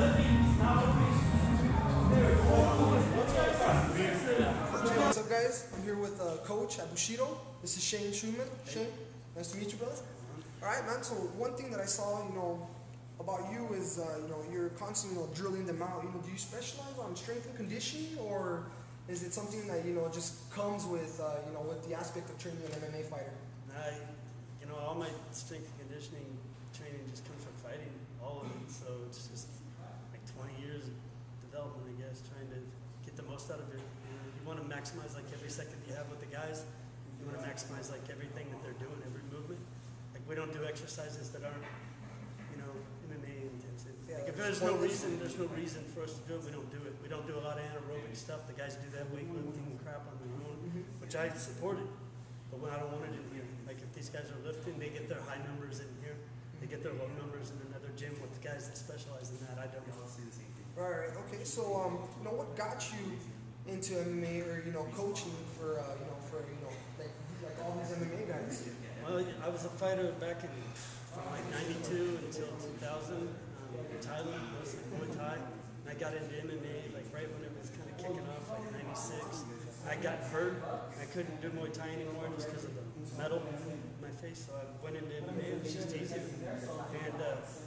What's up, guys? I'm here with Coach at Bushido. This is Shane Shuman. Shane, nice to meet you, brother. All right, man. So one thing that I saw, about you is, you're constantly, drilling them out. Do you specialize on strength and conditioning, or is it something that just comes with, with the aspect of training an MMA fighter? All my strength and conditioning training just comes from fighting, all of it. So it's just like 20 years of development, I guess, trying to get the most out of it. You want to maximize like every second you have with the guys. You want to maximize like everything that they're doing, every movement. Like we don't do exercises that aren't, MMA intensive. Yeah, like if there's no reason for us to do it, we don't do it. We don't do a lot of anaerobic stuff. The guys do that weightlifting crap on their own, which I support it. But when I don't want to do here, like if these guys are lifting, they get their high numbers in here, they get their low numbers in another gym with the guys that specialize in that. I don't see the same thing. Right. Okay. So, what got you into MMA or coaching for like all these MMA guys? Well, I was a fighter back in from like '92 until 2000 in Thailand, mostly Muay Thai. And I got into MMA like right when it was kind of kicking off, like '96. I got hurt. I couldn't do Muay Thai anymore just because of the metal in my face. So I went into MMA. It was just easier, and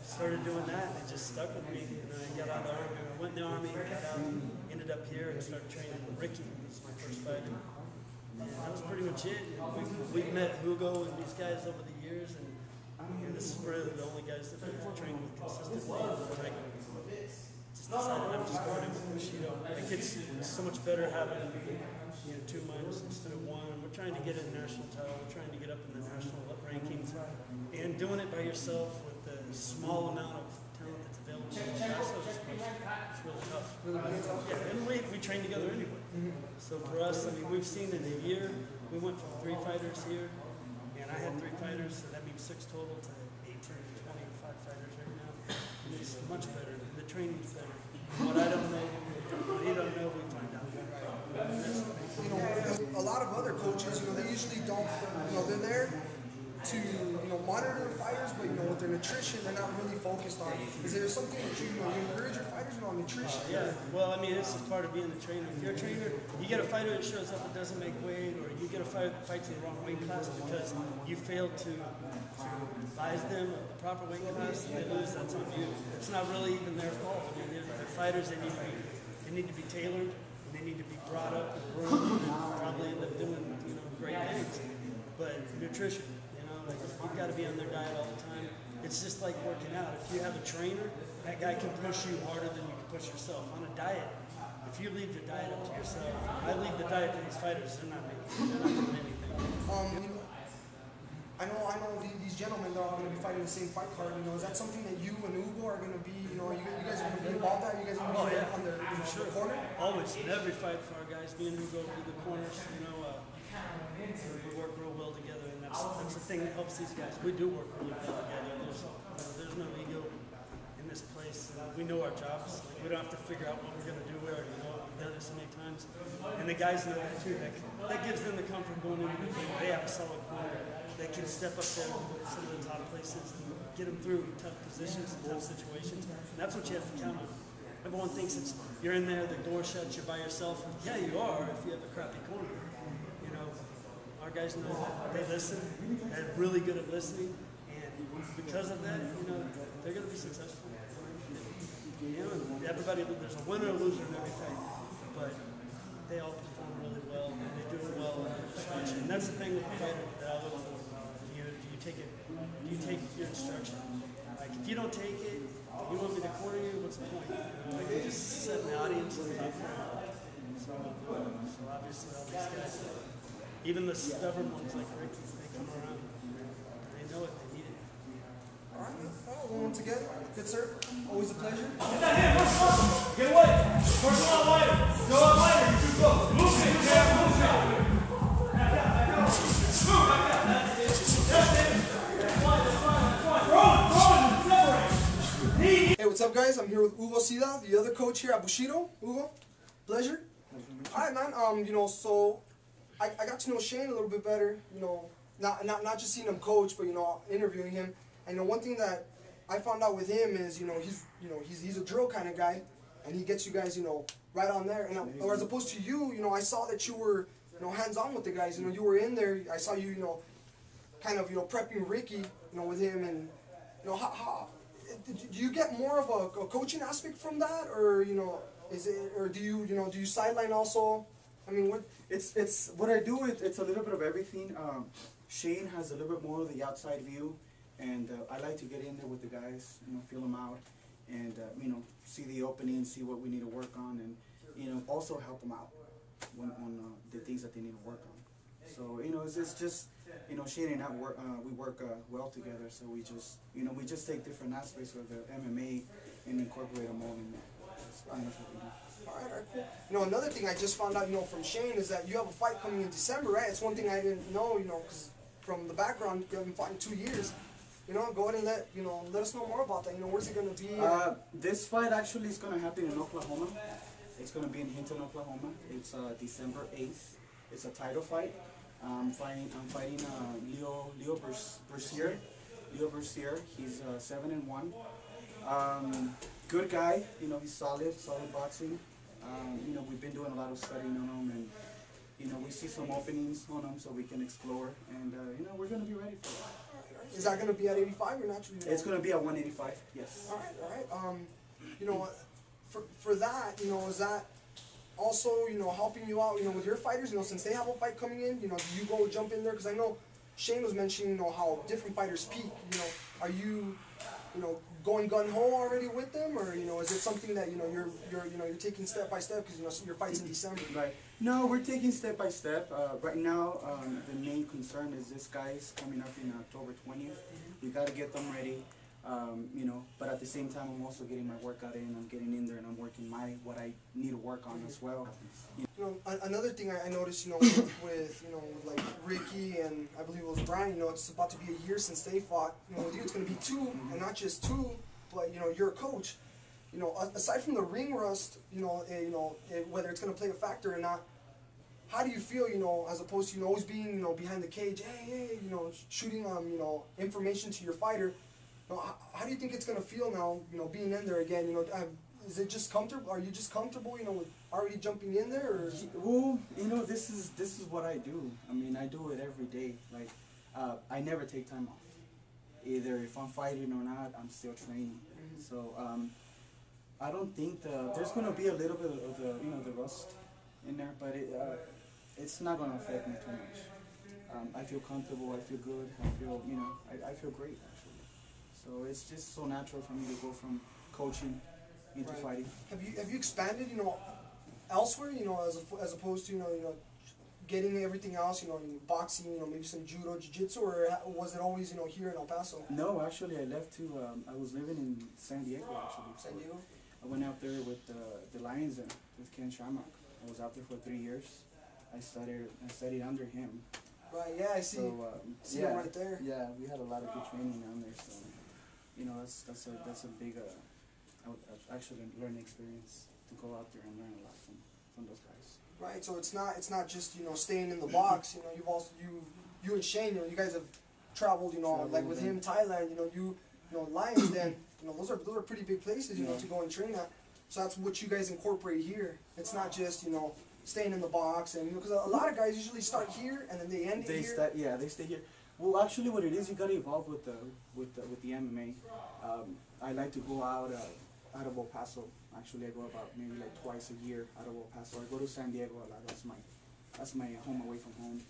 started doing that. And it just stuck with me. And I got out of the army. I went in the army, got out, ended up here, and started training with Ricky. He was my first fighter. And that was pretty much it. We've met Hugo and these guys over the years, and this is really the only guys that I've trained with consistently. Just decided I'm just going with Bushido. Like it's so much better having 2 minds instead of 1. We're trying to get a national title. We're trying to get up in the national rankings, and doing it by yourself with the small amount of talent that's available in Paso is really tough. Yeah, and we train together anyway. So for us, we've seen in a year, we went from 3 fighters here, and I had 3 fighters, so that means 6 total to 18, 25 fighters right now. And it's much better. The training's better. What I don't know, what you don't know, we find out. A lot of other coaches, they usually don't, they're there to, monitor the fighters, but, with their nutrition, they're not really focused on. Is there something that you encourage your fighters on nutrition? Yeah, well, this is part of being a trainer. If you're a trainer, you get a fighter that shows up and doesn't make weight, or you get a fighter that fights in the wrong weight class because you failed to advise them of the proper weight class, and they lose, that's on you. It's not really even their fault. They're fighters, they need to be tailored, and they need to be brought up and groomed, and probably end up doing, great things. But nutrition, like you've got to be on their diet all the time. It's just like working out. If you have a trainer, that guy can push you harder than you can push yourself. On a diet, if you leave the diet up to yourself, I leave the diet to these fighters, they're not doing anything. I know these gentlemen, they're all going to be fighting the same fight card. Is that something that you and Hugo are going to be, you guys are going to be involved in? You guys are going to be on their corner? Always. In every fight for our guys, me and Hugo will be the corners. We work real well together, and that's the thing that helps these guys. We do work really well together. There's no ego in this place. We know our jobs. We don't have to figure out what we're going to do. We already know it. We've done it so many times. And the guys know that too. That gives them the comfort going into the game. They have a solid corner. They can step up there with some of the top places and get them through tough positions and tough situations. And that's what you have to count on. Everyone thinks you're in there, the door shuts, you're by yourself. Yeah, you are if you have a crappy corner. Our guys know that they listen, they're really good at listening, and because of that, they're going to be successful. Everybody, there's a winner or loser in every fight, but they all perform really well, and they do it well, and that's the thing with the fighter that I look for. Do you take your instruction? Like, if you don't take it, you want me to corner you, what's the point? Like, you just sit in the audience and talk for an hour. So obviously all these guys, even the stubborn ones like Ricky, they come around. They know it, they need it. All right, well, once again, good sir. Always a pleasure. Get that hand, get away. First one lighter. Go on lighter, you're too close. Move it, yeah, move it. Move like that. That's it. Hey, what's up, guys? I'm here with Hugo Sida, the other coach here at Bushido. Hugo, pleasure. All right, man. So I got to know Shane a little bit better. Not just seeing him coach, but interviewing him. I know one thing that I found out with him is, he's a drill kind of guy, and he gets you guys, right on there. And or as opposed to you, I saw that you were, hands-on with the guys. You were in there. I saw you, kind of, prepping Ricky, with him, and how do you get more of a coaching aspect from that, or is it, or do you sideline also? I mean, what? It's what I do. It's a little bit of everything. Shane has a little bit more of the outside view, and I like to get in there with the guys, feel them out, and see the opening, see what we need to work on, and also help them out on the things that they need to work on. So it's just Shane and I we work well together. So we just take different aspects of the MMA and incorporate them all in there. That's pretty much what we do. All right, cool. Another thing I just found out, from Shane is that you have a fight coming in December, right? It's one thing I didn't know, because from the background, you haven't fought in 2 years. Go ahead and let us know more about that. Where's it going to be? This fight actually is going to happen in Oklahoma. It's going to be in Hinton, Oklahoma. It's December 8th. It's a title fight. I'm fighting Leo Bercier. Leo Bercier. He's 7-1. Good guy. He's solid boxing. We've been doing a lot of studying on him, and we see some openings on him so we can explore, and we're going to be ready for it. Is that going to be at 85 or not? It's going to be at 185. Yes. All right. For that, is that also helping you out with your fighters? Since they have a fight coming in, do you go jump in there? Because I know Shane was mentioning how different fighters peak. Are you going gun ho already with them, or is it something that you're taking step by step because your fight's in December? Right. No, we're taking step by step. Right now, the main concern is this guy's coming up in October 20th. We got to get them ready. But at the same time, I'm also getting my workout in. I'm getting in there and I'm working what I need to work on as well. Another thing I noticed, with like Ricky and I believe it was Brian, it's about to be a year since they fought. With you, it's going to be 2, and not just 2, but you're a coach. Aside from the ring rust, whether it's going to play a factor or not, how do you feel, as opposed to always being, behind the cage, hey, shooting information to your fighter? How do you think it's going to feel now, being in there again? Is it just comfortable? Are you just comfortable, with already jumping in there? Or? Well, this is what I do. I mean, I do it every day. Like, I never take time off. Either if I'm fighting or not, I'm still training. So, I don't think there's going to be a little bit of the rust in there, but it's not going to affect me too much. I feel comfortable. I feel good. I feel, I feel great actually. So it's just so natural for me to go from coaching into fighting. Have you expanded, elsewhere, as opposed to, getting everything else, boxing, maybe some judo, jiu-jitsu, or was it always, here in El Paso? No, actually, I left to. I was living in San Diego actually. San Diego. I went out there with the Lions and with Ken Shamrock. I was out there for 3 years. I studied under him. Right. Yeah, I see. So, see him right there. Yeah, we had a lot of good training down there. So, that's a big, actually learning experience to go out there and learn a lot from those guys. Right. So it's not just staying in the box. You've also you and Shane. You guys have traveled. Like with him, Thailand. Lions. Then those are pretty big places. To go and train at. So that's what you guys incorporate here. It's not just staying in the box, and because a lot of guys usually start here and then they end here. They stay here. Well, actually, what it is, you got to evolve with the MMA. I like to go out of El Paso. Actually, I go about maybe like twice a year out of El Paso. I go to San Diego a lot. That's my home away from home.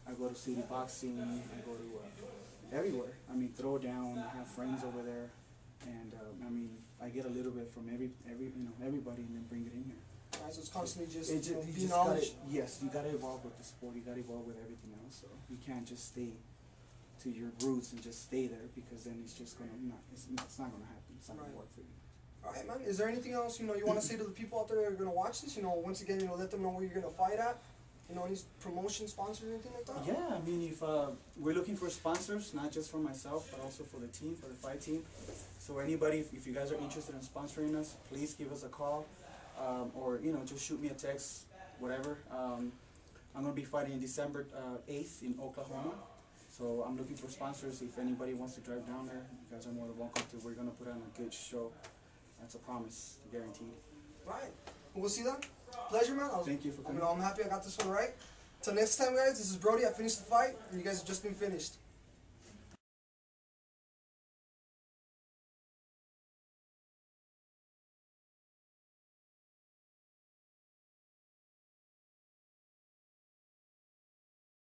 I go to city boxing. I go to everywhere. I mean, throw down. I have friends over there, and I mean, I get a little bit from everybody, and then bring it in here. Right, so it's constantly just be knowledge. Yes, you gotta evolve with the sport. You gotta evolve with everything else. So you can't just stay to your roots and just stay there, because then it's just gonna it's not gonna happen. It's not gonna work for you. All right, man. Is there anything else you want to say to the people out there that are gonna watch this? Once again, let them know where you're gonna fight at. Any promotion, sponsors, anything like that? Yeah, I mean, if we're looking for sponsors, not just for myself, but also for the team, for the fight team. So anybody, if you guys are interested in sponsoring us, please give us a call, or just shoot me a text, whatever. I'm gonna be fighting December 8th in Oklahoma. So I'm looking for sponsors. If anybody wants to drive down there, you guys are more than welcome to. We're gonna put on a good show. That's a promise, guaranteed. Right. We'll see them. Pleasure, man. Thank you for coming. I'm happy I got this one right. Till next time, guys. This is Brody. I finished the fight, and you guys have just been finished.